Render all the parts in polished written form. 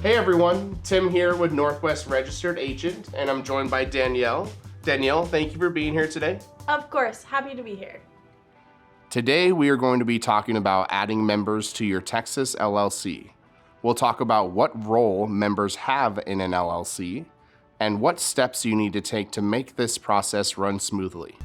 Hey everyone, Tim here with Northwest Registered Agent, and I'm joined by Danielle. Danielle, thank you for being here today. Of course, happy to be here. Today we are going to be talking about adding members to your Texas LLC. We'll talk about what role members have in an LLC and what steps you need to take to make this process run smoothly.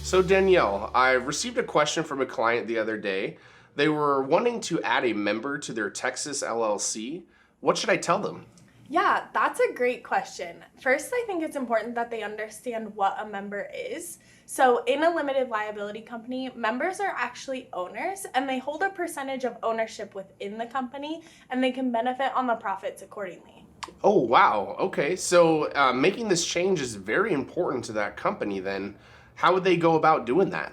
So Danielle, I received a question from a client the other day. They were wanting to add a member to their Texas LLC. What should I tell them? Yeah, that's a great question. First, I think it's important that they understand what a member is. So in a limited liability company, members are actually owners and they hold a percentage of ownership within the company and they can benefit on the profits accordingly. Oh, wow. Okay, so making this change is very important to that company then. How would they go about doing that?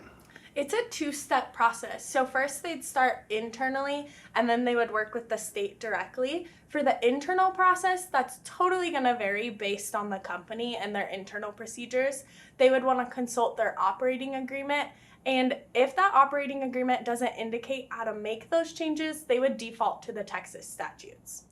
It's a two-step process. So first they'd start internally and then they would work with the state directly. For the internal process, that's totally going to vary based on the company and their internal procedures. They would want to consult their operating agreement. And if that operating agreement doesn't indicate how to make those changes, they would default to the Texas statutes.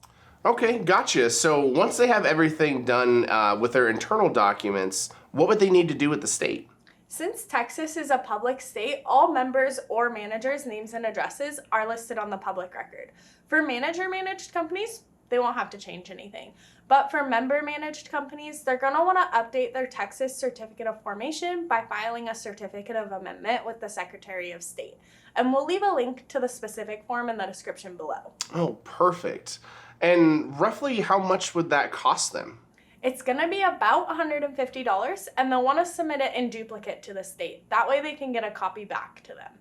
Okay, gotcha. So once they have everything done with their internal documents, what would they need to do with the state? Since Texas is a public state, all members or managers' names and addresses are listed on the public record. For manager-managed companies, they won't have to change anything. But for member-managed companies, they're going to want to update their Texas Certificate of Formation by filing a Certificate of Amendment with the Secretary of State. And we'll leave a link to the specific form in the description below. Oh, perfect. And roughly how much would that cost them? It's going to be about $150, and they'll want to submit it in duplicate to the state. That way they can get a copy back to them.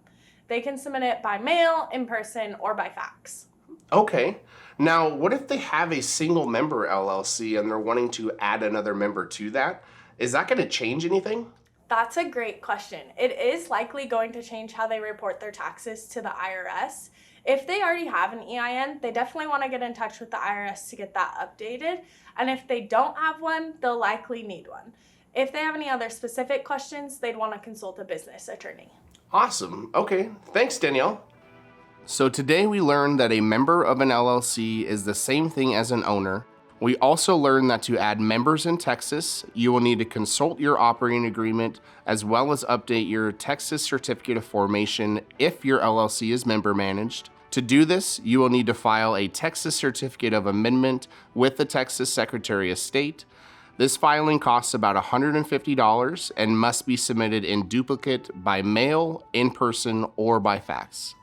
They can submit it by mail, in person, or by fax. Okay. Now, what if they have a single member LLC and they're wanting to add another member to that? Is that going to change anything? That's a great question. It is likely going to change how they report their taxes to the IRS. If they already have an EIN, they definitely want to get in touch with the IRS to get that updated. And if they don't have one, they'll likely need one. If they have any other specific questions, they'd want to consult a business attorney. Awesome. Okay. Thanks, Danielle. So today we learned that a member of an LLC is the same thing as an owner. We also learned that to add members in Texas, you will need to consult your operating agreement as well as update your Texas Certificate of Formation if your LLC is member managed. To do this, you will need to file a Texas Certificate of Amendment with the Texas Secretary of State. This filing costs about $150 and must be submitted in duplicate by mail, in person, or by fax.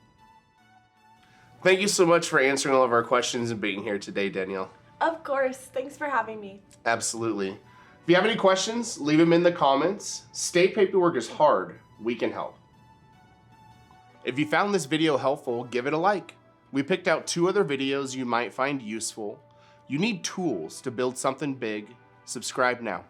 Thank you so much for answering all of our questions and being here today, Danielle. Of course. Thanks for having me. Absolutely. If you have any questions, leave them in the comments. State paperwork is hard. We can help. If you found this video helpful, give it a like. We picked out 2 other videos you might find useful. You need tools to build something big. Subscribe now.